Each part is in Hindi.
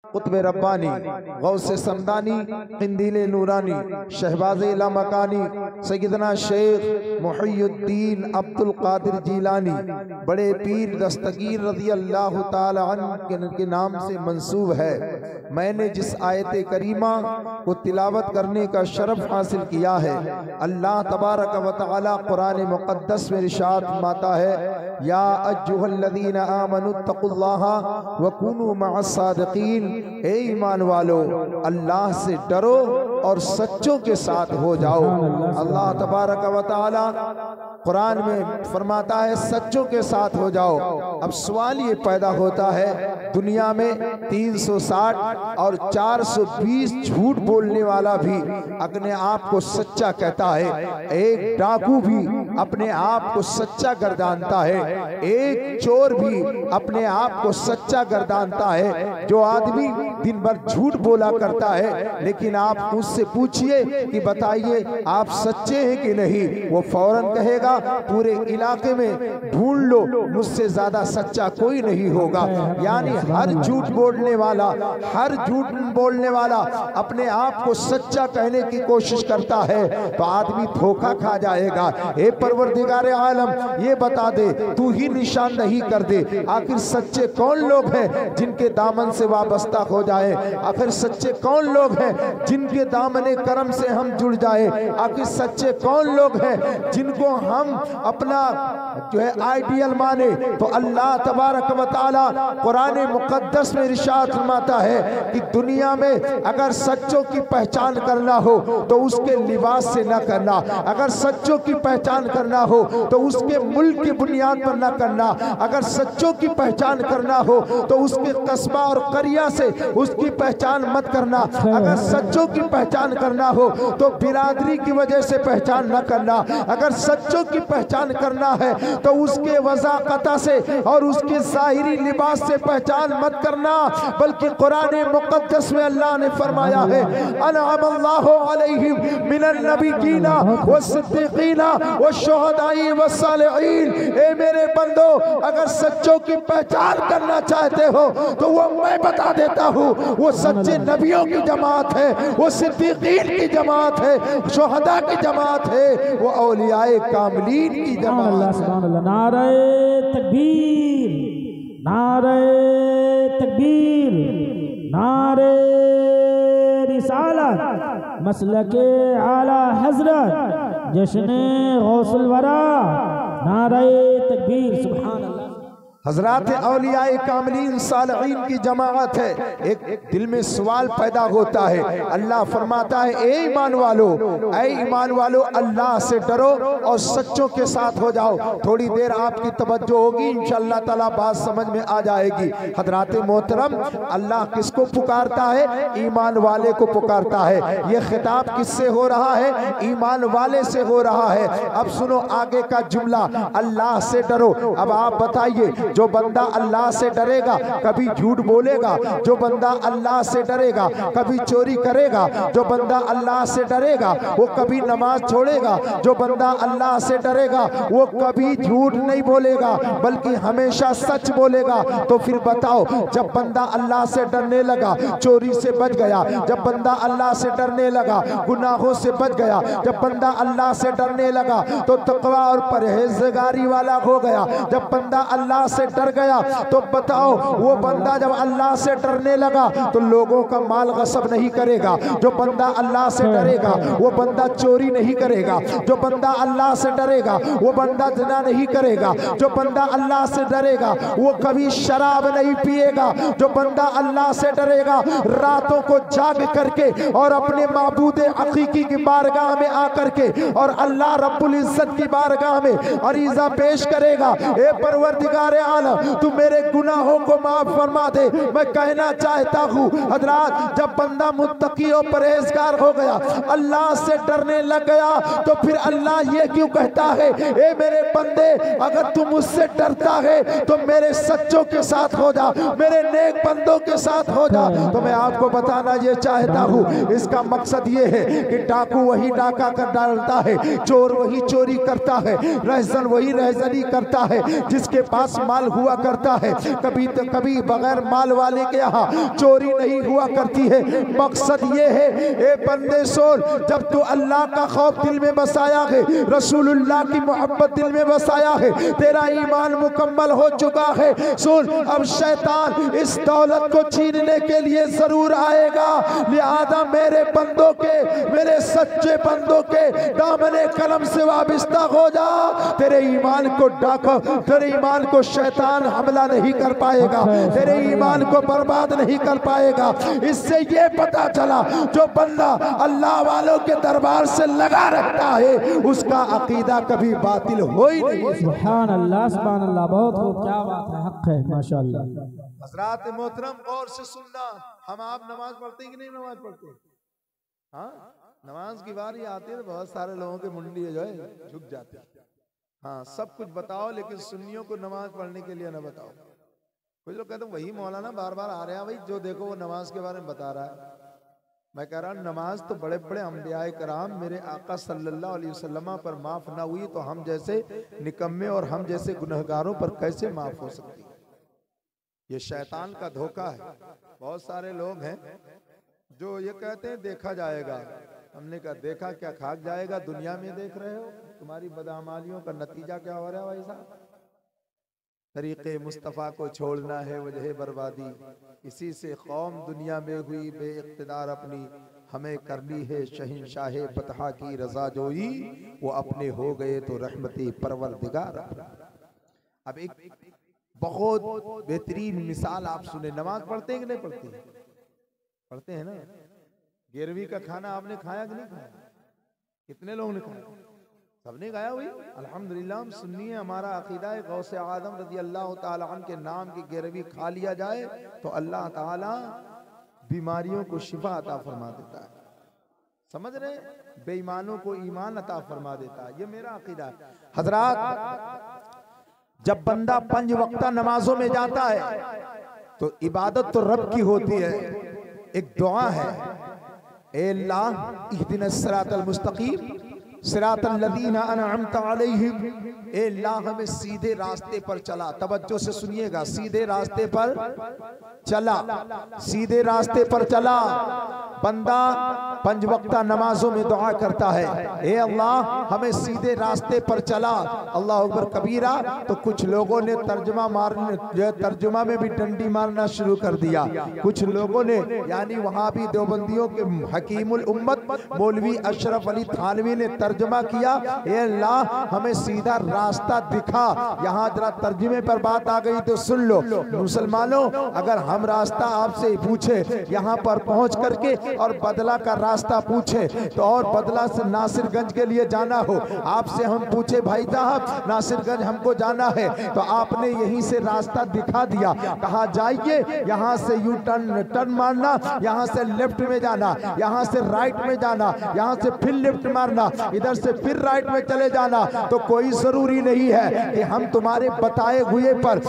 कुतुब रब्बानी, गौसे समदानी, किंदीले नूरानी, शहबाज़े लामकानी, सैयदना शेख मुहियुद्दीन अब्दुल कादिर जीलानी, बड़े पीर दस्तगीर रज़ी अल्लाह ताला अन्हु के नाम से मंसूब है। मैंने जिस आयत करीमा को तिलावत करने का शरफ हासिल किया है, अल्लाह तबारक व तआला कुरान मुक़द्दस में इरशाद फरमाता है, या अय्युहल्लज़ीना आमनुत्तक़ुल्लाहा व कूनू मअस्सादिक़ीन, ए ईमान वालो अल्लाह से डरो और सच्चों के साथ हो जाओ। अल्लाह तबारक व तआला कुरान में फरमाता है सच्चों के साथ हो जाओ। अब सवाल ये पैदा होता है, दुनिया में 360 और 420 झूठ बोलने वाला भी अपने आप को सच्चा कहता है, एक डाकू भी अपने आप को सच्चा गर्दानता है, एक चोर भी अपने आप को सच्चा गर्दानता है। जो आदमी दिन भर झूठ बोला करता है, लेकिन आप उससे पूछिए कि बताइए आप सच्चे हैं कि नहीं, वो फौरन कहेगा पूरे इलाके में ढूंढ लो, मुझसे ज्यादा सच्चा कोई नहीं होगा। यानी हर झूठ बोलने वाला अपने आप को सच्चा कहने की कोशिश करता है, तो आदमी धोखा खा जाएगा। हे परवरदिगारे आलम, ये बता दे, तू ही निशानदही कर दे, आखिर सच्चे कौन लोग हैं जिनके दामन से वाबस्ता हो जाए, आखिर सच्चे कौन लोग हैं जिनके दामने करम से हम जुड़ जाए, आखिर सच्चे कौन लोग हैं जिनको हम अपना जो है आइडियल माने। तो अल्लाह तबारक व तआला कुरान मुक़द्दस में इरशाद फरमाता है कि दुनिया में अगर सच्चों की पहचान करना हो तो उसके लिबास से न करना, अगर सच्चों की पहचान करना हो तो उसके मुल्क की बुनियाद पर न करना, अगर सच्चों की पहचान करना हो तो उसके कस्बा और करिया से उसकी पहचान मत करना, अगर सच्चों की पहचान करना हो तो बिरादरी की वजह से पहचान न करना, अगर सच्चों की पहचान करना है तो उसके वज़ाक़ता से और उसके ज़ाहिरी लिबास से पहचान मत करना, बल्कि कुरान मुक़द्दस में अल्लाह ने फरमाया है, अनअमल्लाहु अलैहिम मिनन नबिय्यीना वस्सिद्दीक़ीना वश्शुहदाई वस्सालिहीन। ए मेरे बंदो, अगर सच्चों की पहचान करना चाहते हो तो वो मैं बता देता हूँ, वो सच्चे नबियों की जमात है, वो सिद्दीक़ीन की जमात है, शुहदा की जमात है, वो औलियाए कामिलीन की जमात है। नारे तकबीर, नारे तकबीर, नारे रिसालत, मसलके आला हजरत, जश्ने गौसुल वरा, नारे तकबीर। सुभान अल्लाह। हजरात औलियाए कामिलीन सालिहीन की जमात है। एक दिल में सवाल पैदा होता है, अल्लाह फरमाता है ए ईमान वालो अल्लाह से डरो और सच्चों के साथ हो जाओ। थोड़ी देर आपकी तवज्जो होगी, इंशाअल्लाह ताला बात समझ में आ जाएगी। हजरात मोहतरम, अल्लाह किसको पुकारता है? ईमान वाले को पुकारता है। ये खिताब किससे हो रहा है? ईमान वाले से हो रहा है। अब सुनो आगे का जुमला, अल्लाह से डरो। अब आप बताइए, जो बंदा अल्लाह से डरेगा कभी झूठ बोलेगा, जो बंदा अल्लाह से डरेगा कभी चोरी करेगा, जो बंदा अल्लाह से डरेगा वो कभी नमाज छोड़ेगा, जो बंदा अल्लाह से डरेगा वो कभी झूठ नहीं बोलेगा बल्कि हमेशा सच बोलेगा। तो फिर बताओ, जब बंदा अल्लाह से डरने लगा चोरी से बच गया, जब बंदा अल्लाह से डरने लगा गुनाहों से बच गया, जब बंदा अल्लाह से डरने लगा तो तक़वा और परहेज़गारी वाला हो गया, जब बंदा अल्लाह से डर गया तो बताओ, वो बंदा जब अल्लाह से डरने लगा तो लोगों का माल गस्ब नहीं करेगा। जो बंदा अल्लाह से डरेगा वो बंदा चोरी नहीं करेगा, जो बंदा अल्लाह से डरेगा वो बंदा ज़िना नहीं करेगा, जो बंदा अल्लाह से डरेगा वो कभी शराब नहीं पिएगा, जो बंदा अल्लाह से डरेगा रातों को जाग करके और अपने माबूद हकीकी की बारगाह में आकर के और अल्लाह रब्बुल इज्जत की बारगाह में अरीज़ा पेश करेगा, ए परवरदिगार आलम तू मेरे गुनाहों को माफ फरमा दे। मैं कहना चाहता हूँ हजरात, जब बंदा मुत्तकी और परहेजगार हो गया, अल्लाह से डरने लग गया, तो फिर अल्लाह ये क्यों कहता है, ए मेरे बंदे अगर तू मुझसे डरता है तो मेरे सच्चों के साथ हो जा, मेरे नेक बंदों के साथ हो जा। तो मैं आपको बताना ये चाहता हूँ, इसका मकसद ये है कि डाकू वही डाका कर डालता है, चोर वही चोरी करता है, रहजन वही रहजनी करता है, जिसके पास माल माल हुआ करता है, कभी बगैर माल वाले के यहाँ चोरी नहीं हुआ करती है। मकसद ये है ए बंदे सुन, जब तू अल्लाह का खौफ दिल में बसाया है, रसूलुल्लाह की मोहब्बत दिल में बसाया है, तेरा ईमान मुकम्मल हो चुका है। सुन, अब शैतान इस दौलत को छीनने के लिए जरूर आएगा, लिहाजा मेरे बंदों के, मेरे सच्चे बंदों के दामने कलम से वाबिस्ता हो जा। तेरे ईमान को डाको, तेरे ईमान को शैतान हमला नहीं कर पाएगा, तेरे ईमान को बर्बाद नहीं कर पाएगा। इससे ये पता चला जो बंदा अल्लाह वालों के दरबार से लगा रखता है उसका अकीदा कभी बातिल हो ही नहीं। सुभान अल्लाह, सुभान अल्लाह, बहुत खूब, क्या बात है, हक है, माशाअल्लाह। हज़रात मोहतरम गौर से सुनना, हम आप नमाज पढ़ते हैं कि नहीं नमाज पढ़ते? हाँ, नमाज की बारी आती है तो बहुत सारे लोगों के मुंडी जो है झुक जाते हैं। हाँ, सब कुछ बताओ लेकिन सुन्नियों को नमाज पढ़ने के लिए ना बताओ। कुछ लोग कहते हैं वही मौलाना बार बार आ रहे हैं, भाई जो देखो वो नमाज के बारे में बता रहा है। मैं कह रहा हूँ नमाज तो बड़े बड़े अंबियाए कराम मेरे आका सल्लल्लाहु अलैहि वसल्लम पर माफ ना हुई तो हम जैसे निकम्मे और हम जैसे गुनहगारों पर कैसे माफ हो सकती है? ये शैतान का धोखा है। बहुत सारे लोग हैं जो ये कहते हैं देखा जाएगा। हमने कहा देखा क्या, खाक जाएगा? दुनिया में देख रहे हो, तुम्हारी बदअमालियों का नतीजा क्या हो रहा है भाई साहब? तरीक़े मुस्तफ़ा को छोड़ना है वजह बर्बादी, इसी से कौम दुनिया में हुई बेइख्तिदार अपनी, हमें करनी है शहंशाहे बतहा की रज़ा जोई, वो अपने हो गए तो रहमती परवरदिगार। अब एक बहुत बेहतरीन मिसाल आप सुने। नमाज पढ़ते हैं कि नहीं पढ़ते? पढ़ते हैं ना। 11वीं का खाना आपने खाया कि नहीं खाया? कितने लोगों ने खाया? सबने खाया हुई, अल्हम्दुलिल्लाह। हम सुन्नी है, हमारा अकीदा है गौसे आदम रज़ी अल्लाह ताला अन्हु के नाम की 11वीं खा लिया जाए तो अल्लाह ताला बीमारियों को शिफा अता फरमा देता है। समझ रहे? बेईमानों को ईमान अता फरमा देता है। ये मेरा अकीदा है। हजरात, जब बंदा 5 वक्ता नमाजों में जाता है तो इबादत तो रब की होती है। एक दुआ है, ए अल्लाह इहदिनस सिरातल मुस्तकीम सिरातल लदीना अनअमता अलैहिम, ए अल्लाह हमें सीधे रास्ते पर चला। तवज्जो से सुनिएगा, सीधे रास्ते पर चला, सीधे रास्ते पर चला। बंदा 5 वक्ता नमाजों में दुआ करता है, ए अल्लाह हमें सीधे रास्ते पर चला। अल्लाह अकबर कबीरा। तो कुछ लोगों ने तर्जुमा में भी डंडी मारना शुरू कर दिया। कुछ लोगों ने यानी वहां भी देवबंदियों के हकीमुल उम्मत मौलवी अशरफ अली थानवी ने तर्जुमा किया, ए अल्लाह हमें सीधा रास्ता दिखा। यहाँ जरा तर्जुमे पर बात आ गई तो सुन लो मुसलमानों, अगर हम रास्ता आपसे पूछे यहाँ पर पहुँच करके और बदला का रास्ता पूछे तो, और बदला से नासिरगंज के लिए जाना हो, आपसे हम पूछे भाई साहब नासिरगंज हमको जाना है, तो आपने यहीं से रास्ता दिखा दिया, कहा जाइए यहाँ से यू टर्न मारना, यहाँ से लेफ्ट में जाना, यहाँ से राइट में जाना, यहाँ से फिर लेफ्ट मारना, इधर से फिर राइट में चले जाना। तो कोई जरूरी नहीं है कि हम तुम्हारे बताए हुए पर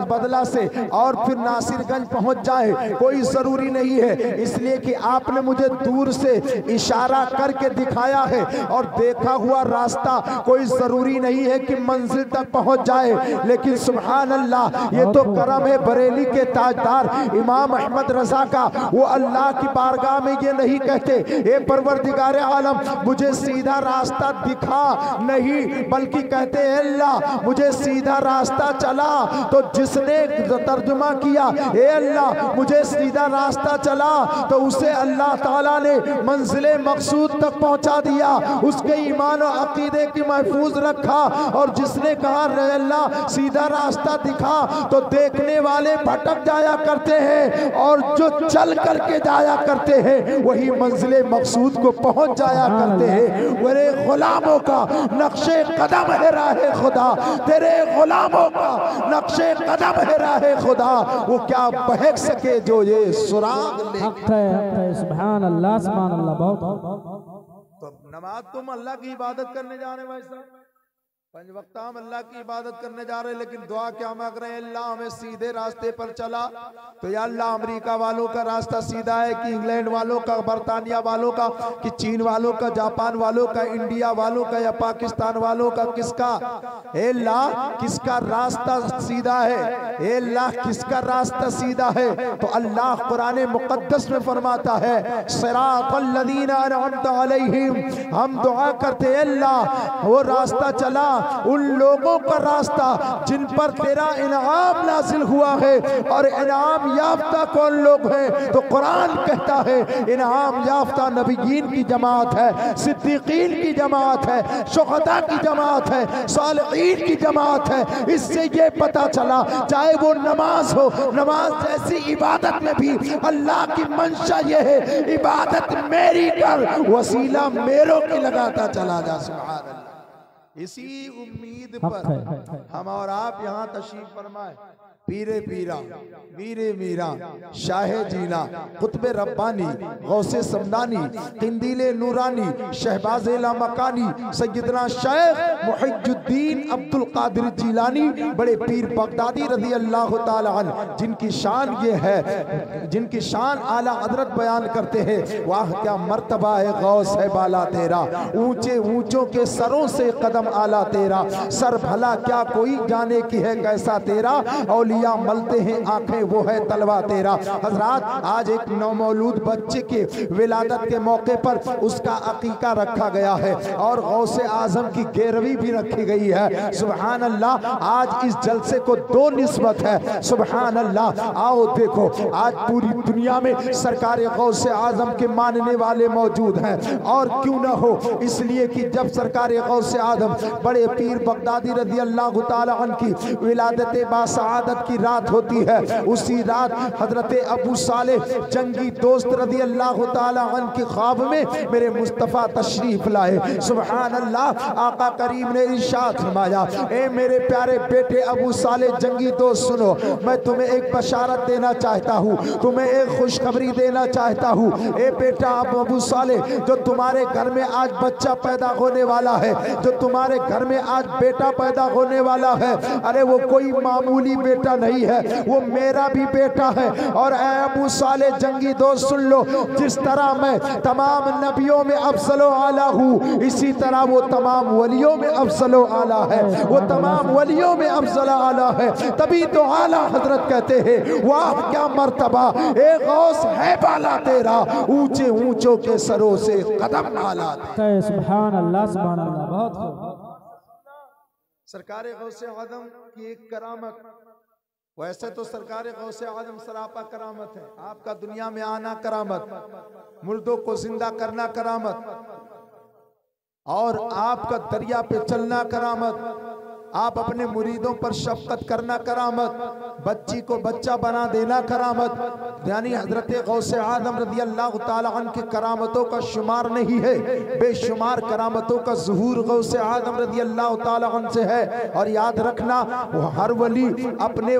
बदला से और फिर नासिरगंज पहुंच जाए, कोई जरूरी नहीं है। इसलिए कि आपने मुझे दूर से इशारा करके दिखाया है और देखा हुआ रास्ता कोई जरूरी नहीं है कि मंजिल तक पहुंच जाए। लेकिन सुभान अल्लाह, ये तो करम है बरेली के ताजदार इमाम अहमद रजा का। वो अल्लाह की बारगाह में ये नहीं कहते ए परवरदिगार आलम मुझे सीधा रास्ता दिखा, नहीं, बल्कि कहते हैं अल्लाह मुझे सीधा रास्ता चला। तो जिसने तर्जुमा किया ए अल्लाह मुझे सीधा रास्ता चला, तो उसे अल्लाह ताला ने मंजिले मकसूद तक पहुंचा दिया, उसके ईमान और अकीदे की महफूज रखा। और जिसने कहा अल्लाह सीधा रास्ता दिखा, तो देखने वाले भटक जाया करते हैं और जो चल करके जाया करते हैं वही मंजिले मकसूद को पहुंच जाया करते हैं। मेरे गुलामों का नक्शे कदम है राहे खुदा, तेरे गुलामों का नक्शे कदम है राहे खुदा, वो क्या बहक सके जो ये सुराग ले। सुभान अल्लाह, सुभान अल्लाह। बहुत तो नमाज तुम अल्लाह की इबादत करने जा रहे हैं भाई साहब, पंज वक्त हम अल्लाह की इबादत करने जा रहे हैं, लेकिन दुआ क्या मांग रहे हैं? अल्लाह हमें सीधे रास्ते पर चला। तो या अल्लाह अमेरिका वालों का रास्ता सीधा है कि इंग्लैंड वालों का, बरतानिया वालों का, कि चीन वालों का, जापान वालों का, इंडिया वालों का या पाकिस्तान वालों का? किसका? ए अल्लाह किसका रास्ता सीधा है? ए अल्लाह किसका रास्ता सीधा है? तो अल्लाह कुरान मुक़द्दस में फरमाता है सिरातल लज़ीना अनअमता अलैहिम। हम दुआ करते हैं अल्लाह वो रास्ता चला, उन लोगों का रास्ता जिन पर तेरा इनाम नाजिल हुआ है। और इनाम याफ्ता कौन लोग हैं? तो कुरान कहता है इनाम याफ्ता नबीयीन की जमात है, सिद्दीकीन की जमात है, शुहदा की जमात है, सालिहीन की जमात है। इससे ये पता चला चाहे वो नमाज हो, नमाज जैसी इबादत में भी अल्लाह की मंशा ये है इबादत मेरी कर, वसीला मेरों की लगाता चला जा। सुभान अल्लाह। इसी उम्मीद पर हम और आप यहाँ तशरीफ फरमाए। पीरे पीरा, मीरे मीरा, शाहे जीना, कुतबे रब्बानी, गौसे समदानी, किंदीले नूरानी, शहबाज़े लामकानी, सैयदना शेख मुहिजुद्दीन अब्दुल कादिर जिलानी, बड़े पीर बगदादी रज़ी अल्लाह ताला अन्हु, जिनकी शान ये है, जिनकी शान आला हज़रत बयान करते हैं। वाह क्या मर्तबा है गौस है बाला तेरा, ऊंचे ऊंचों के सरों से कदम आला तेरा, सर भला क्या कोई जाने की है कैसा तेरा, औलिया मलते हैं आंखें वो है तलवा तेरा। हजरात आज एक नौमौलूद बच्चे के विलादत के मौके पर उसका अकीका रखा गया है और गौसे आजम की गिरवी भी रखी गई है। सुभान अल्लाह। आज इस जलसे को दो निस्बत है। सुभान अल्लाह। आओ देखो आज पूरी दुनिया में सरकार गौसे आजम के मानने वाले मौजूद हैं, और क्यों न हो, इसलिए कि जब सरकार गौसे आजम बड़े पीर बगदादी रज़ी अल्लाह ताला अन्हु की विलादत बासआदत की रात होती है, उसी रात हजरत अबू सालेह जंगी दोस्त रज़ी अल्लाह ताला अन्हु के ख्वाब में मेरे मुस्तफ़ा तशरीफ लाए। सुभान अल्लाह। आका करीम ने इरशाद फरमाया, ए मेरे प्यारे बेटे अबू सालेह जंगी दोस्त सुनो, मैं तुम्हें एक बशारत देना चाहता हूँ, तुम्हें एक खुशखबरी देना चाहता हूँ। ए बेटा अबू सालेह, जो तुम्हारे घर में आज बच्चा पैदा होने वाला है, जो तुम्हारे घर में आज बेटा पैदा होने वाला है, अरे वो कोई मामूली बेटा नहीं है, वो मेरा भी बेटा है। और ऐ अबू सालेह जंगी दोस्त सुन लो, जिस तरह मैं तमाम नबियों में अफजलो आला हूँ, इसी तरह वो तमाम वलियों में अफजलो आला है, वो तमाम वलियों में अफजल आला है। तभी तो आला हजरत कहते हैं वाह क्या मर्तबा ए गौस है बाला तेरा, ऊंचे ऊंचों के सरों से कदम आला। सुभान अल्लाह, सुभान अल्लाह। बहुत खूब। सरकार गौसे आदम की एक करामत, वैसे तो सरकार गौसे आदम सरापा करामत है, आपका दुनिया में आना करामत, मुर्दों को जिंदा करना करामत, और आपका दरिया पे चलना करामत, आप अपने मुरीदों पर शफकत करना करामत, बच्ची को बच्चा बना देना करामत। यानी हजरत गौसे आदम रज़ी अल्लाह ताला अन्हु की करामतों का शुमार नहीं है, बेशुमार करामतों का ज़ुहूर गौसे आदम रज़ी अल्लाह ताला अन्हु से है। और याद रखना वो हर वली अपने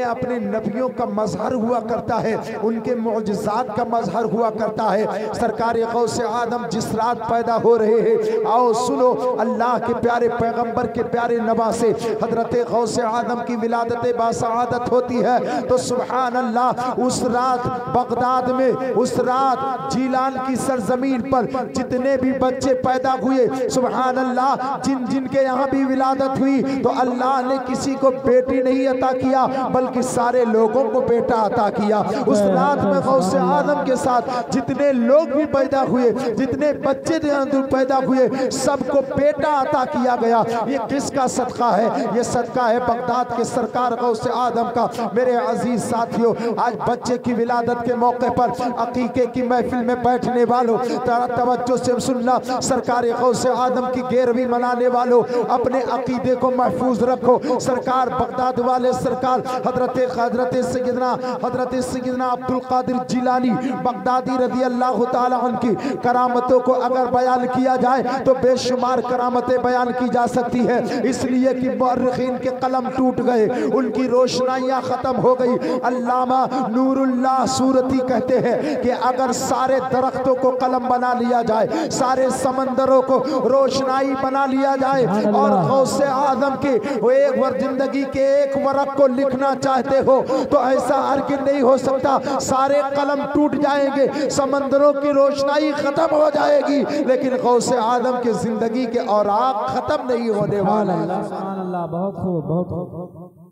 अपने नबियों का मजहर हुआ करता है, उनके मुअजिज़ात का मजहर हुआ करता है। सरकार गौसे आदम जिस रात पैदा हो रहे हैं, आओ सुनो, अल्लाह के प्यारे पैगंबर के प्यारे नवासे हजरत गौसे आदम की विलादत बासआदत होती है। तो सुभान अल्लाह, उस रात बगदाद में, उस रात जीलान की सरजमीन पर जितने भी बच्चे पैदा हुए, सुभान अल्लाह, जिन जिन के यहाँ भी विलादत हुई, तो अल्लाह ने किसी को बेटी नहीं अता किया, बल्कि सारे लोगों को बेटा अता किया। उस रात में गौसे आदम के साथ जितने लोग भी पैदा हुए, जितने बच्चे पैदा हुए, सबको बेटा अता किया गया। ये किसका सदका है? ये सदका है बगदाद के सरकार गौसे आदम का। मेरे अजीज साथियों, आज बच्चे की विलादत के मौके पर अकीके की महफिल में बैठने वालों, तवज्जो से सुनना, सरकार गौसे आदम की गिरवी मनाने वालों, अपने अकीदे को महफूज रखो। सरकार बगदाद वाले सरकार हजरत सैयदना अब्दुल कादिर जिलानी बगदादी रज़ी अल्लाह ताला अन्हु की करामतों को अगर बयान किया जाए तो बेशुमार करामतें बयान की जा सकती है, इसलिए कि मुअर्रिखीन के कलम टूट गए, उनकी रोशनाइयाँ ख़त्म हो गई। अल्लामा नूरुल्लाह सूरती कहते हैं कि अगर सारे दरख्तों को कलम बना लिया जाए, सारे समंदरों को रोशनाई बना लिया जाए और गौसे आदम के एक बार जिंदगी के एक वरक को लिखना चाहते हो तो ऐसा हरगिज़ नहीं हो सकता। सारे कलम टूट जाएंगे, समंदरों की रोशनाई खत्म हो जाएगी, लेकिन गौसे आदम की जिंदगी के औराक खत्म नहीं होने वाले। बहुत खूब, बहुत खूब।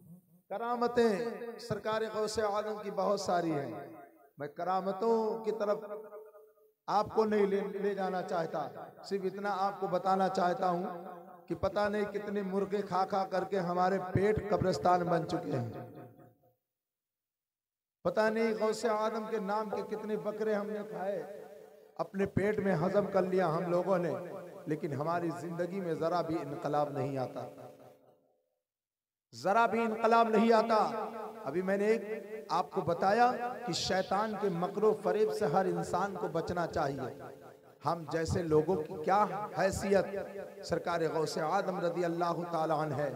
करामतें सरकार गौसे आदम की बहुत सारी हैं। मैं करामतों की तरफ आपको नहीं ले जाना चाहता, सिर्फ इतना आपको बताना चाहता हूं कि पता नहीं कितने मुर्गे खा खा करके हमारे पेट कब्रिस्तान बन चुके हैं। पता नहीं गौसे आदम के नाम के कितने बकरे हमने खाए, अपने पेट में हजम कर लिया हम लोगों ने, लेकिन हमारी जिंदगी में जरा भी इनकलाब नहीं आता, जरा भी इनकलाब नहीं आता। अभी मैंने एक आपको बताया कि शैतान के मकरो फरेब से हर इंसान को बचना चाहिए। हम जैसे लोगों की क्या हैसियत सरकार गौसे आदम रज़ी अल्लाह ताला अन्हु है।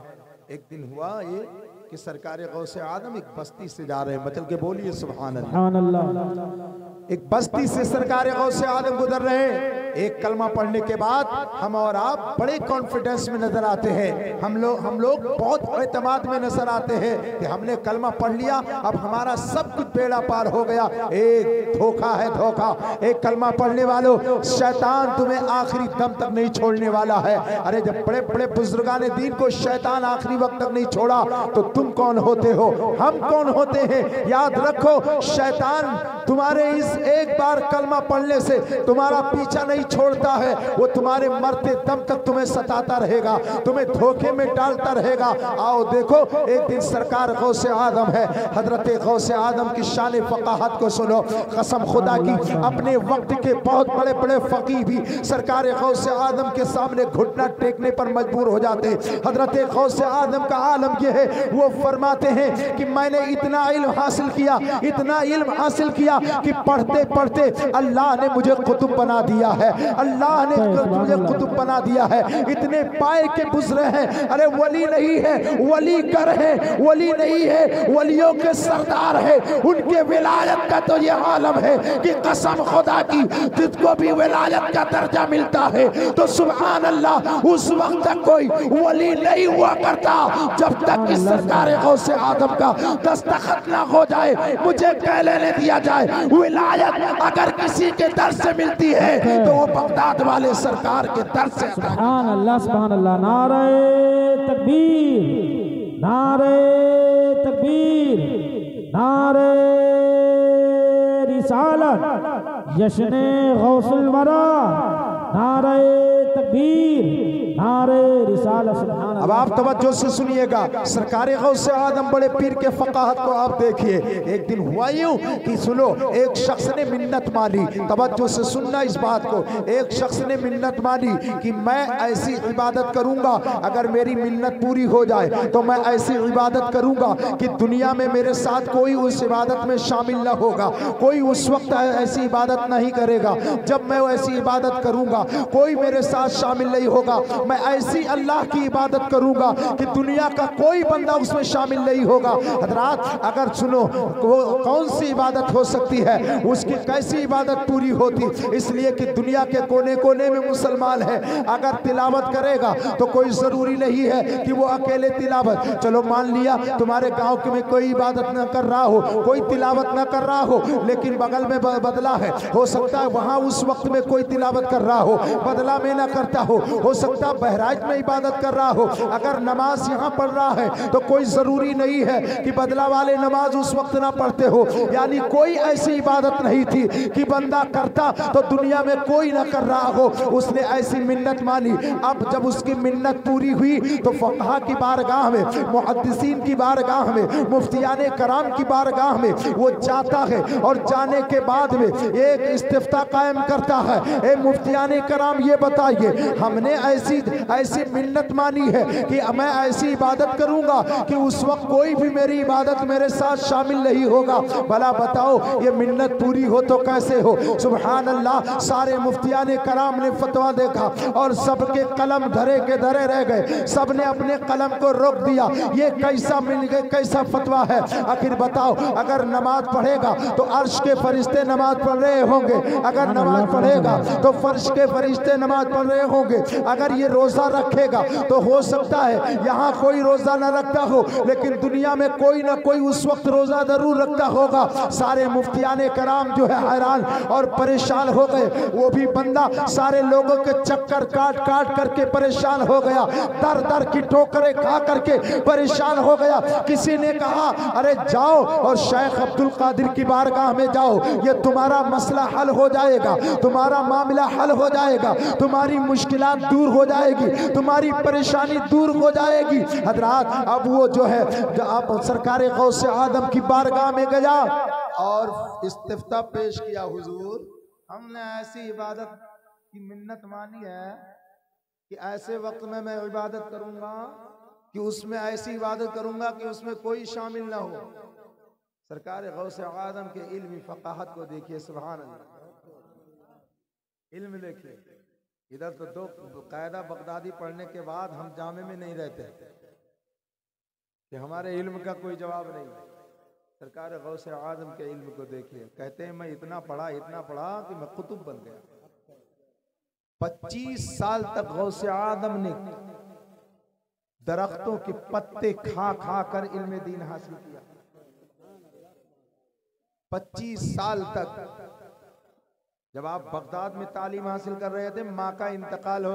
एक दिन हुआ ये कि सरकार गौसे आदम एक बस्ती से जा रहे हैं, मतलब के बोलिए सुभान अल्लाह। एक बस्ती से सरकार गौसे आदम गुजर रहे हैं। एक कलमा पढ़ने के बाद हम और आप बड़े कॉन्फिडेंस में नजर आते हैं, हम लोग बहुत एतमाद में नजर आते हैं कि हमने कलमा पढ़ लिया, अब हमारा सब कुछ बेड़ा पार हो गया। एक धोखा है, धोखा। एक कलमा पढ़ने वालों, शैतान तुम्हें आखिरी दम तक नहीं छोड़ने वाला है। अरे जब बड़े बड़े बुजुर्गान दीन को शैतान आखिरी वक्त तक नहीं छोड़ा तो तुम कौन होते हो, हम कौन होते हैं। याद रखो, शैतान तुम्हारे इस एक बार कलमा पढ़ने से तुम्हारा पीछा नहीं छोड़ता है, वो तुम्हारे मरते दम तक तुम्हें सताता रहेगा, तुम्हें धोखे में डालता रहेगा। आओ देखो, एक दिन सरकार गौसे आदम है, हजरत गौसे आदम की शान फकाहत को सुनो। कसम खुदा की, अपने वक्त के बहुत बड़े बड़े फकीह भी सरकार गौसे आदम के सामने घुटना टेकने पर मजबूर हो जाते। हजरत गौसे आदम का आलम यह है, वो फरमाते हैं कि मैंने इतना इल्म हासिल किया, इतना इल्म हासिल किया कि पढ़ते पढ़ते अल्लाह ने मुझे कुतुब बना दिया है, अल्लाह ने मुझे कुतुब बना दिया है। इतने पाए के गुजरे हैं। अरे वली नहीं है, वली कर है, वली नहीं है, वलियों के सरदार है। उनके विलायत का तो ये आलम है कि कसम खुदा की, जिसको भी विलायत का दर्जा मिलता है तो सुभान अल्लाह, उस वक्त तक कोई वली नहीं हुआ करता जब तक इस सरकार गौसे आदम का दस्तखत ना हो जाए, मुझे कह लेने दिया जाए। विलायत अगर किसी के दर से मिलती है तो वो बगदाद वाले सरकार के दर से। सुभान अल्लाह, सुभान अल्लाह। नारे तकबीर, नारे तकबीर, नारे रिसालत, जश्ने गौसुल वरा, नारे तकबीर, नारे रिसालत। सुभान अल्लाह। अब आप तवज्जो से सुनिएगा, सरकार गौसे आदम बड़े पीर के फकाहत को आप देखिए। एक दिन हुआ यूं कि सुनो, एक शख्स ने मिन्नत मानी, तवज्जो से सुनना इस बात को। एक शख्स ने मिन्नत मानी कि मैं ऐसी इबादत करूंगा, अगर मेरी मिन्नत पूरी हो जाए तो मैं ऐसी इबादत करूंगा कि दुनिया में मेरे साथ कोई उस इबादत में शामिल न होगा, कोई उस वक्त ऐसी इबादत नहीं करेगा जब मैं ऐसी इबादत करूंगा, कोई मेरे साथ शामिल नहीं होगा। मैं ऐसी अल्लाह की इबादत करूंगा कि दुनिया का कोई बंदा उसमें शामिल नहीं होगा। हजरात, अगर सुनो, वो कौन सी इबादत हो सकती है, उसकी कैसी इबादत पूरी होती। इसलिए कि दुनिया के कोने कोने में मुसलमान है, अगर तिलावत करेगा तो कोई ज़रूरी नहीं है कि वो अकेले तिलावत। चलो मान लिया तुम्हारे गाँव में कोई इबादत न कर रहा हो, कोई तिलावत न कर रहा हो, लेकिन बगल में बदला है, हो सकता है वहाँ उस वक्त में कोई तिलावत कर रहा हो, बदला में ना करता हो सकता बहराइच में इबादत कर रहा हो। अगर नमाज यहाँ पढ़ रहा है तो कोई ज़रूरी नहीं है कि बदला वाले नमाज उस वक्त ना पढ़ते हो। यानी कोई ऐसी इबादत नहीं थी कि बंदा करता तो दुनिया में कोई ना कर रहा हो। उसने ऐसी मिन्नत मानी। अब जब उसकी मिन्नत पूरी हुई तो फक़हा की बारगाह में, मुहद्दिसीन की बारगाह में, मुफ्तियाने कराम की बारगाह में वो जाता है और जाने के बाद में एक इस्तिफ्ता कायम करता है। ए मुफ्तियाने कराम, ये बताइए, हमने ऐसी मिन्नत मानी है कि मैं ऐसी इबादत करूंगा कि उस वक्त कोई भी मेरी इबादत मेरे साथ शामिल नहीं होगा। भला बताओ ये मिन्नत पूरी हो तो कैसे हो। सुभान अल्लाह। सारे मुफ्तियान कराम ने फतवा देखा और सबके कलम धरे के धरे रह गए, सबने अपने कलम को रोक दिया। ये कैसा मिल गया, कैसा फतवा है। आखिर बताओ, अगर नमाज पढ़ेगा तो अर्श के फरिश्ते नमाज पढ़ रहे होंगे, अगर नमाज पढ़ेगा तो फर्श के फरिश्ते नमाज पढ़ रहे होंगे, अगर ये रोजा रखेगा तो हो सकता है यहाँ कोई रोजा ना रखता हो लेकिन दुनिया में कोई ना कोई उस वक्त रोजा जरूर रखता होगा। सारे मुफ्तियाने कराम जो है हैरान और परेशान हो गए। वो भी बंदा सारे लोगों के चक्कर काट काट करके परेशान हो गया, दर दर की ठोकरें खा करके परेशान हो गया। किसी ने कहा अरे जाओ और शेख अब्दुल कादिर की बारगाह में जाओ, ये तुम्हारा मसला हल हो जाएगा, तुम्हारा मामला हल हो जाएगा, तुम्हारी मुश्किलात दूर हो जाएगी, तुम्हारी परेशानी दूर हो जाएगी। हजरात, अब वो जो है आप सरकार गौसे आदम की बारगाह में गया और इस्तिफ्ता पेश किया। हुजूर, हमने ऐसी इबादत की मिन्नत मानी है कि ऐसे वक्त में मैं इबादत करूंगा कि उसमें ऐसी इबादत करूंगा कि उसमें कोई शामिल ना हो। सरकार गौसे आदम के इल्म फ़क़ाहत को देखिए, सुभान अल्लाह। इल्म देखिए, इधर तो दो कायदा बगदादी पढ़ने के बाद हम जामे में नहीं रहते कि हमारे इल्म का कोई जवाब नहीं। सरकार गौसे आदम के इल्म को देखिए, कहते हैं मैं इतना पढ़ा कि मैं कुतुब बन गया। 25 साल तक गौसे आदम ने दरख्तों के पत्ते खा खा कर इल्म दीन हासिल किया। 25 साल तक। जब आप बगदाद में तालीम हासिल कर रहे थे, माँ का इंतकाल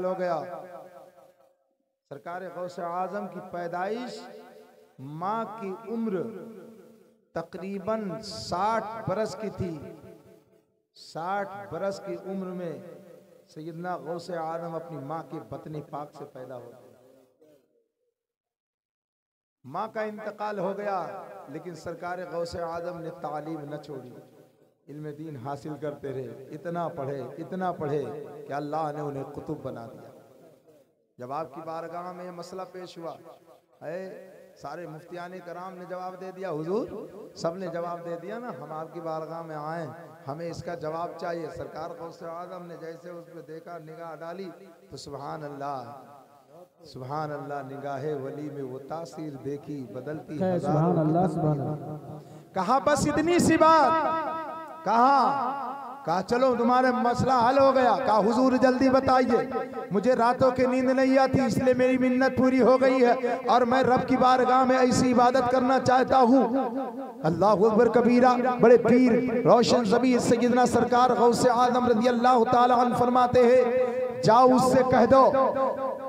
हो गया। सरकार गौसे आजम की पैदाइश, माँ की उम्र तकरीबन 60 बरस की थी। 60 बरस की उम्र में सैयदना गौसे आजम अपनी माँ के बतने पाक से पैदा हो गए। माँ का इंतकाल हो गया, लेकिन सरकार गौसे आजम ने तालीम न छोड़ी, इल्म दीन हासिल करते रहे। इतना पढ़े कि अल्लाह ने उन्हें कुतुब बना दिया। जब आपकी बारगाह में यह मसला पेश हुआ है, सारे मुफ्तियाने कराम ने जवाब दे दिया। हुजूर, सब ने जवाब दे दिया ना, हम आपकी बारगाह में आए, हमें इसका जवाब चाहिए। सरकार गौसे आजम ने जैसे उस पर देखा, निगाह डाली तो सुभान अल्लाह, निगाहे वली में वो तासीर देखी बदलती है। सुभान अल्लाह, सुभान अल्लाह। कहा बस इतनी सी बात, कहा चलो तुम्हारे मसला हल हो गया। कहा हुजूर जल्दी बताइए, मुझे रातों की नींद नहीं आती, इसलिए मेरी मिन्नत पूरी हो गई है और मैं रब की बारगाह में ऐसी इबादत करना चाहता हूँ। अल्लाह अकबर कबीरा। बड़े पीर रोशन ज़बीर सैयदना सरकार गौसे आदम रज़ी अल्लाह ताला अन्हु फरमाते हैं, जाओ उससे कह दो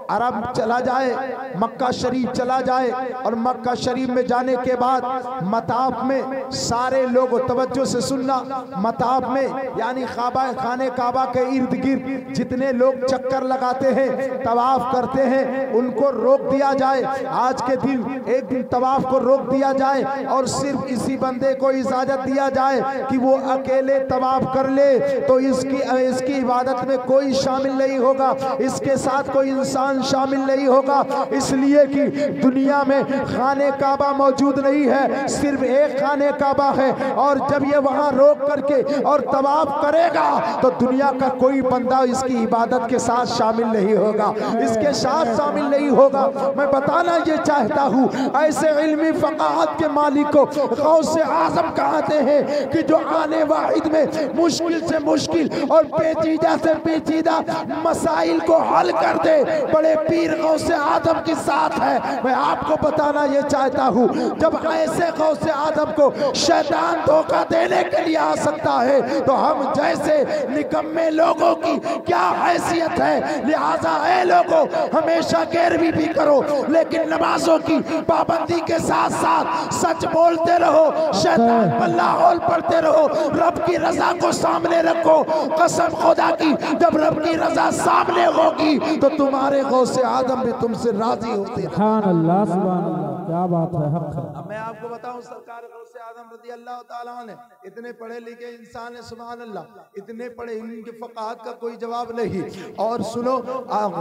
अरब चला जाए, मक्का शरीफ चला जाए और मक्का शरीफ में जाने के बाद मताफ में सारे लोग, तवज्जो से सुनना, मताफ में यानी खाने काबा के इर्द गिर्द जितने लोग चक्कर लगाते हैं, तवाफ करते हैं, उनको रोक दिया जाए। आज के दिन एक दिन तवाफ को रोक दिया जाए और सिर्फ इसी बंदे को इजाजत दिया जाए कि वो अकेले तवाफ कर ले, तो इसकी इबादत में कोई शामिल नहीं होगा, इसके साथ कोई इंसान शामिल नहीं होगा, इसलिए कि दुनिया में खाने काबा मौजूद नहीं है, सिर्फ एक खाने काबा है। और जब ये वहां रोक करके और तवाफ करेगा तो दुनिया का कोई बंदा इसकी इबादत के साथ शामिल नहीं होगा, इसके साथ शामिल नहीं होगा। मैं बताना ये चाहता हूँ, ऐसे इल्मी फ़क़ाहत के मालिक को गौसे आज़म कहते हैं कि जो आने वाहिद में मुश्किल से मुश्किल और पेचीदा से पेचीदा मसाइल को हल कर दे, बड़े पीर गौसे आदम के साथ है। मैं आपको बताना ये चाहता हूँ, जब ऐसे गौसे आदम को शैतान धोखा देने के लिए आ सकता है तो हम जैसे निकम्मे लोगों की क्या हैसियत है। लिहाजा ऐ लोगों, हमेशा गैरवी भी करो लेकिन नमाजों की पाबंदी के साथ साथ सच बोलते रहो, शैतान पर लाहौल पढ़ते रहो, रब की रजा को सामने रखो। कसम खुदा की, जब रब की रजा सामने होगी तो तुम्हारे गौसे आदम भी तुमसे राजी होते हैं। सुभान अल्लाह, सुभान अल्लाह। क्या बात है, हक है। अब मैं आपको बताऊं, सरकार गौसे आजम रज़ी अल्लाह ताला ने इतने पढ़े लिखे इंसान है, सुभान अल्लाह, इतने पढ़े, इनके फक़ाहत का कोई जवाब नहीं। और सुनो,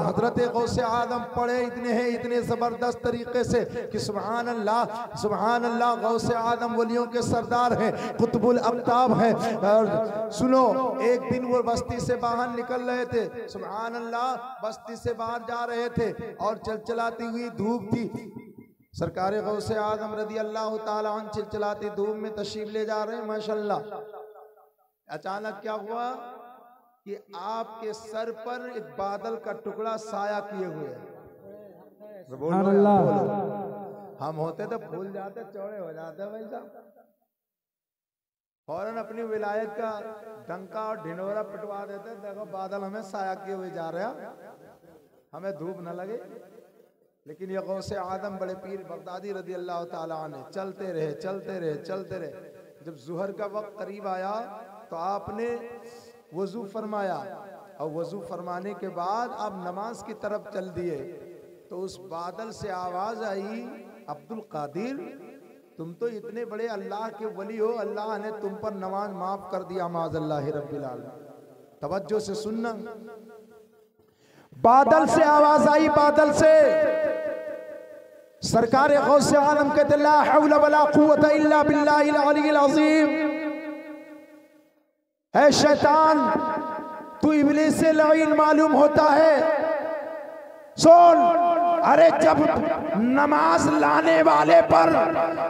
हजरत गौसे आजम पढ़े इतने हैं, इतने जबरदस्त तरीके से कि सुभान अल्लाह, सुभान अल्लाह, गौसे आजम वलियों के सरदार हैं, कुतुबुल अफ्ताब हैं। और सुनो, एक दिन वो बस्ती से बाहर निकल रहे थे, सुभान अल्लाह, बस्ती से बाहर जा रहे थे और चलचलाती हुई धूप थी। सरकार गौसे आजम रज़ी अल्लाह ताला अन्हु चिलचिलाती धूप में तशरीफ ले जा रहे हैं, माशाअल्लाह। अचानक क्या हुआ कि आपके सर पर एक बादल का टुकड़ा साया किए हुए है। बोलो, हम होते तो भूल जाते, चौड़े हो जाते भाई साहब, फौरन अपनी विलायत का डंका और ढिंडोरा पिटवा देते, देखो बादल हमें साया किए हुए जा रहे हैं, हमें धूप न लगे। लेकिन ये गौसे आदम बड़े पीर बगदादी रज़ी अल्लाह ताला अन्हु चलते रहे, चलते रहे, चलते रहे। जब जुहर का वक्त करीब आया तो आपने वजू फरमाया, और वजू फरमाने के बाद आप नमाज की तरफ चल दिए तो उस बादल से आवाज आई, अब्दुल कादिर, तुम तो इतने बड़े अल्लाह के वली हो, अल्लाह ने तुम पर नमाज माफ कर दिया, माज़अल्लाह रब्बिल आलमीन। तवज्जो से सुनना, बादल से आवाज आई, बादल से। सरकार गौसे आलम कहते, ला हौला वला कुव्वता इल्ला बिल्लाहिल अलील अज़ीम। है शैतान, तू इब्लीस से लईन मालूम होता है। सुन, अरे जब नमाज लाने वाले पर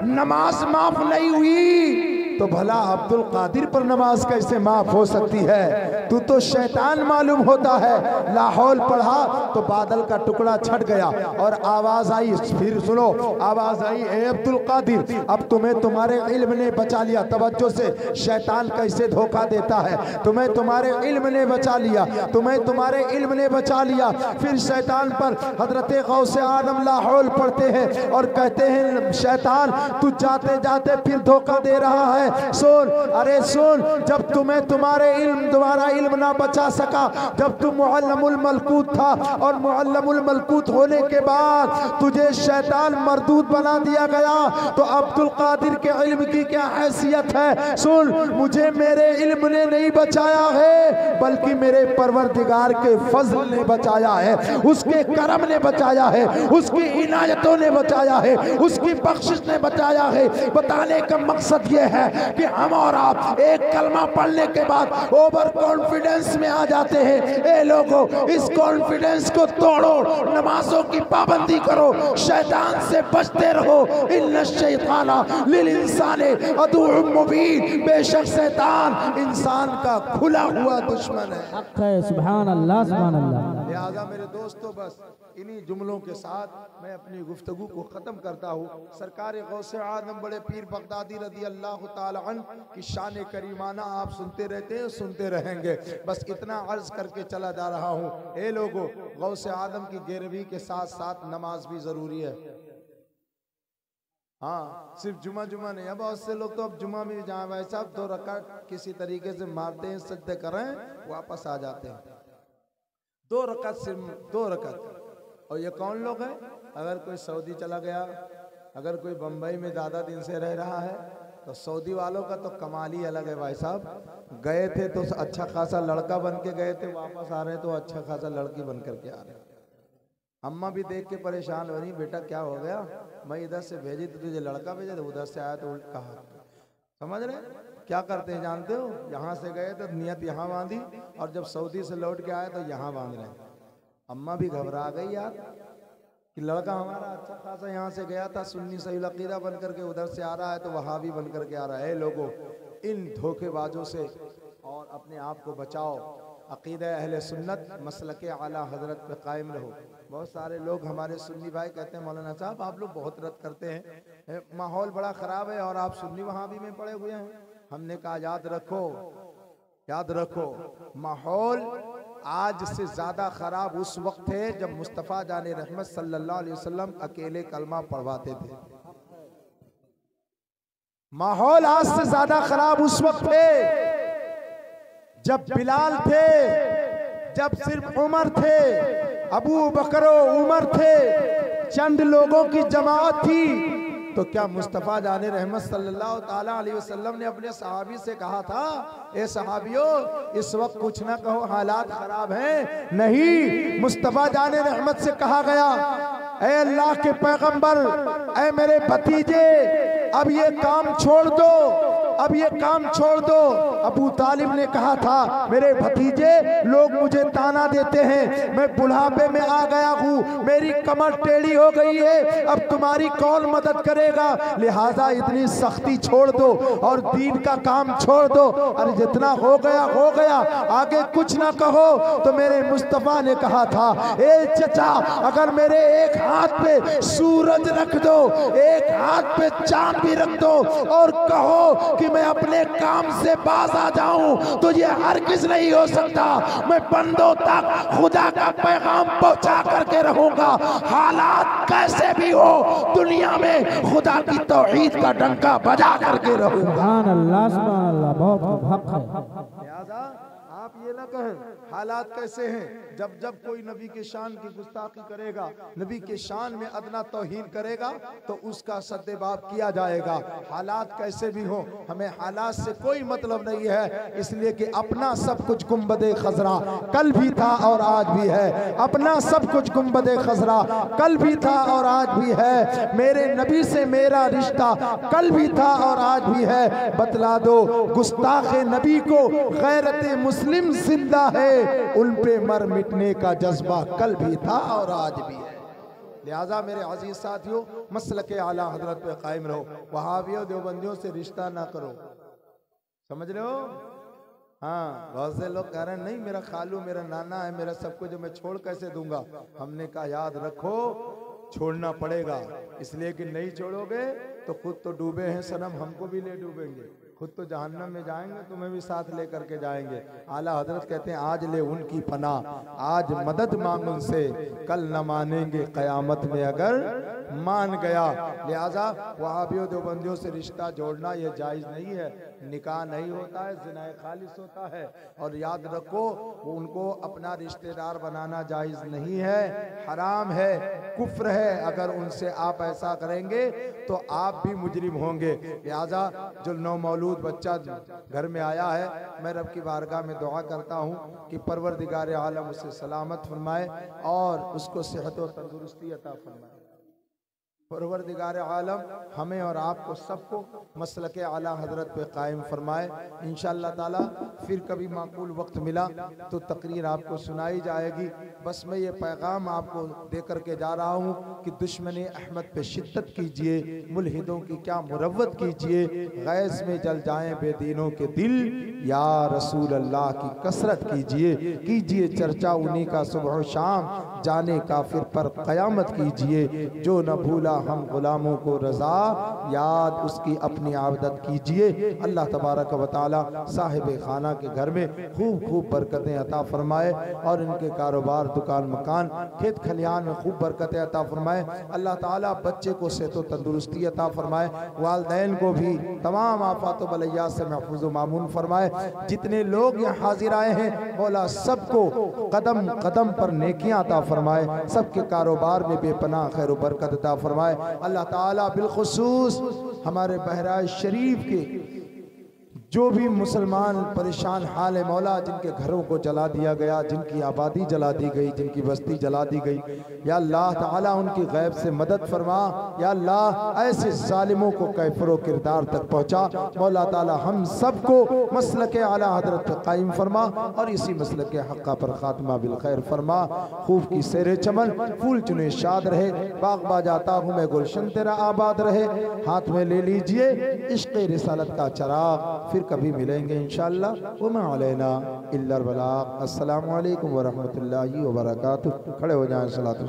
नमाज माफ नहीं हुई तो भला अब्दुल कादिर पर नमाज कैसे माफ हो सकती है? तू तो शैतान मालूम होता है। लाहौल पढ़ा तो बादल का टुकड़ा छट गया और आवाज आई, फिर सुनो, आवाज आई, ए अब्दुल कादिर, अब तुम्हें तुम्हारे इल्म ने बचा लिया। तवज्जो से, शैतान कैसे धोखा देता है, तुम्हें तुम्हारे इल्म ने बचा लिया, तुम्हें तुम्हारे इल्म ने बचा लिया। फिर शैतान पर हजरत गौसे आदम लाहौल पढ़ते हैं और कहते हैं, शैतान तू जाते जाते फिर धोखा दे रहा है। सुन, अरे सुन, जब तुम्हें तुम्हारा इल्म ना बचा सका, जब तुम मुअल्लमुल मलकूत था और मुअल्लमुल मलकूत होने के बाद तुझे शैतान मरदूद बना दिया गया, तो अब्दुल कादिर के इल्म की क्या हैसियत है? सुन, मुझे मेरे इल्म ने नहीं बचाया है, बल्कि मेरे परवरदिगार के फजल ने बचाया है, उसके करम ने बचाया है, उसकी इनायतों ने बचाया है, उसकी बख्शिश ने बचाया है। बताने का मकसद यह है कि हम और आप एक कलमा पढ़ने के बाद ओवर कॉन्फिडेंस में आ जाते हैं। ए लोगों, इस कॉन्फिडेंस को तोड़ो, नमाजों की पाबंदी करो, शैतान से बचते रहो। इन्ना शैताना लिल इंसाने अदुव्वुम मुबीन, बेशक शैतान इंसान का खुला हुआ दुश्मन है। हक है, सुभान अल्लाह, सुभान अल्लाह। लिहाजा मेरे दोस्तों, बस इन्हीं जुमलों के साथ मैं अपनी गुफ्तगू को ख़त्म करता हूँ। सरकार गौसे आदम बड़े पीर बगदादी रज़ी अल्लाह ताला अन्हु की शान करीमाना आप सुनते रहते हैं, सुनते रहेंगे। बस इतना अर्ज करके चला जा रहा हूँ। ए लोगों, गौसे आदम की गिरवी के साथ साथ नमाज भी ज़रूरी है। हाँ, सिर्फ जुमा नहीं है। बहुत से लोग तो अब जुमा में जहाँ भाई साहब 2 रकात किसी तरीके से मारते हैं, सजदे करें, वापस आ जाते हैं। 2 रकात, सिर्फ 2 रकात। और ये कौन लोग हैं? अगर कोई सऊदी चला गया, अगर कोई बम्बई में ज़्यादा दिन से रह रहा है, तो सऊदी वालों का तो कमाल ही अलग है भाई साहब। गए थे तो अच्छा खासा लड़का बन के गए थे, वापस आ रहे हैं तो अच्छा खासा लड़की बन करके आ रहे हैं। अम्मा भी देख के परेशान हो रही, बेटा क्या हो गया? मैं इधर से भेजी तो तुझे लड़का भेजा, तो उधर से आया तो उल्टा कहा। समझ रहे क्या करते हैं जानते हो? यहाँ से गए तो नियत यहाँ बांधी, और जब सऊदी से लौट के आए तो यहाँ बांध रहे हैं। अम्मा भी घबरा गई यार कि लड़का हमारा अच्छा खासा यहाँ से गया था, सुन्नी सही अकीदा बन करके उधर से आ रहा है तो वहाबी बन करके आ रहा है। लोगों, इन धोखेबाजों से और अपने आप को बचाओ। अकीदा अहले सुन्नत मसलके आला हजरत पे कायम रहो। बहुत सारे लोग हमारे सुन्नी भाई कहते हैं, मौलाना साहब आप लोग बहुत रद्द करते हैं, माहौल बड़ा ख़राब है और आप सुन्नी वहाबी में पड़े हुए हैं। हमने कहा याद रखो, माहौल आज से ज़्यादा ख़राब उस वक्त है जब मुस्तफ़ा जाने रहमत सल्लल्लाहु अलैहि वसल्लम अकेले कलमा पढ़वाते थे। माहौल आज से ज़्यादा ख़राब उस वक्त है जब बिलाल थे, जब सिर्फ उमर थे, अबू बकर उमर थे, चंद लोगों की जमात थी। तो क्या मुस्तफ़ा जाने रहमत सल्लल्लाहु ताला अलैहि वसल्लम ने अपने सहाबी से कहा था, ए सहाबियों इस वक्त कुछ ना कहो, हालात खराब हैं? नहीं, मुस्तफ़ा जाने रहमत से कहा गया, ए अल्लाह के पैगंबर, ए मेरे भतीजे, अब ये काम छोड़ दो, अब ये काम छोड़ दो। अबू तालिब ने कहा था, मेरे भतीजे लोग मुझे ताना देते हैं, मैं बुढ़ापे में आ गया हूँ, मेरी कमर टेढ़ी हो गई है, अब तुम्हारी कौन मदद करेगा, लिहाजा इतनी सख्ती छोड़ दो और दीन का काम छोड़ दो। अरे जितना हो गया, आगे कुछ ना कहो। तो मेरे मुस्तफ़ा ने कहा था, ए चचा, अगर मेरे एक हाथ पे सूरज रख दो, एक हाथ पे चांद भी रख दो और कहो कि मैं अपने काम से बाज आ जाऊं, तो ये हरगिज़ नहीं हो सकता। मैं बंदों तक खुदा का पैगाम पहुंचा करके रहूंगा, हालात कैसे भी हो, दुनिया में खुदा की तौहीद का डंका बजा करके रहूंगा। सुभान अल्लाह, बहुत हक है। लिहाजा आप ये ना कहें हालात कैसे हैं, जब जब कोई नबी के शान की गुस्ताखी करेगा, नबी के शान में अदना तौहीन करेगा, तो उसका सद्देबाब किया जाएगा। हालात कैसे भी हो, हमें हालात से कोई मतलब नहीं है, इसलिए कि अपना सब कुछ गुंबदे खजरा कल भी था और आज भी है। अपना सब कुछ गुंबदे खजरा कल भी था और आज भी है। मेरे नबी से मेरा रिश्ता कल भी था और आज भी है। बतला दो गुस्ताखे नबी को गैरत मुस्लिम जिंदा है, उन पे मर मिटने का जज्बा कल भी था और आज भी है। लिहाजा मेरे अजीज साथियों, मसलके आला हजरत पे कायम रहो, वहाबियों देवबंदियों से रिश्ता ना करो। समझ रहे हो? हाँ, बहुत से लोग कह रहे हैं नहीं मेरा खालू मेरा नाना है, मेरा सब कुछ मैं छोड़ कैसे दूंगा। हमने कहा याद रखो छोड़ना पड़ेगा, इसलिए कि नहीं छोड़ोगे तो खुद तो डूबे हैं सनम, हमको भी ले डूबेंगे, खुद तो जहन्नम में जाएंगे, तुम्हें भी साथ लेकर के जाएंगे। आला हजरत कहते हैं आज ले उनकी पना, आज मदद मांग उनसे, कल न मानेंगे कयामत में अगर मान गया। लिहाजा वहाबियों देवबंदियों से रिश्ता जोड़ना ये जायज़ नहीं है, निकाह नहीं होता है, ज़िना खालिस होता है। और याद रखो वो उनको अपना रिश्तेदार बनाना जायज़ नहीं है, हराम है, कुफ्र है। अगर उनसे आप ऐसा करेंगे तो आप भी मुजरिम होंगे। लिहाजा जो नौ मौलूद बच्चा घर में आया है, मैं रब की बारगाह में दुआ करता हूँ कि परवरदिगार आलम उसे सलामत फरमाए और उसको सेहत और तंदुरुस्ती अता फरमाए। परवरदिगार आलम हमें और आपको सबको मसलके आला हजरत पे कायम फरमाए। इंशाअल्लाह ताला फिर कभी माकूल वक्त मिला तो तकरीर आपको सुनाई जाएगी। बस मैं ये पैगाम आपको दे करके जा रहा हूँ कि दुश्मन अहमद पे शिद्दत कीजिए, मुल्हिदों की क्या मुरव्वत कीजिए, गैस में जल जाएं बेदीनों के दिल, या रसूल अल्लाह की कसरत कीजिए चर्चा उन्हीं का सुबह शाम, जाने काफिर पर क़यामत कीजिए। जो न भूला हम गुलामों को रज़ा, याद उसकी अपनी आबदत कीजिए। अल्लाह तबारक व तआला साहिब खाना के घर में खूब खूब बरकतें अता फरमाए और इनके कारोबार दुकान मकान खेत खलिहान में खूब बरकतें अता फरमाए। अल्लाह ताला बच्चे को सेहत व तंदुरुस्ती अता फरमाए, वालिदैन को भी तमाम आफात व बलैया से महफूज व मामून फरमाए। जितने लोग यहाँ हाजिर आए हैं मौला सबको कदम कदम पर नेकियां अता फरमाए, सबके कारोबार में बेपनाह खैर व बरकत अता फरमाए। अल्लाह ताला बिलखुसूस हमारे बहराइच शरीफ के जो भी मुसलमान परेशान हाल है मौला, जिनके घरों को जला दिया गया, जिनकी आबादी जला दी गई, जिनकी बस्ती जला दी गई, या अल्लाह ताला उनकी गैब से मदद फरमा। या अल्लाह ऐसे जालिमों को कैफरो किरदार तक पहुँचा। मौला ताला हम सबको मसलके आला हजरत पे कायम फरमा और इसी मसलके हक्का पर खात्मा बिल खैर फरमा। खूब की सेरे चमन फूल चुने शाद रहे, बाग बा जाता हूँ मैं गुलशन तेरा आबाद रहे। हाथ में ले लीजिए इश्क़ रिसालत का चराग, फिर कभी मिलेंगे इंशाअल्लाह। वमा अलैना इल्लल बलाग। अस्सलामु अलैकुम व रहमतुल्लाहि व बरकातुहू। खड़े हो जाएं सलात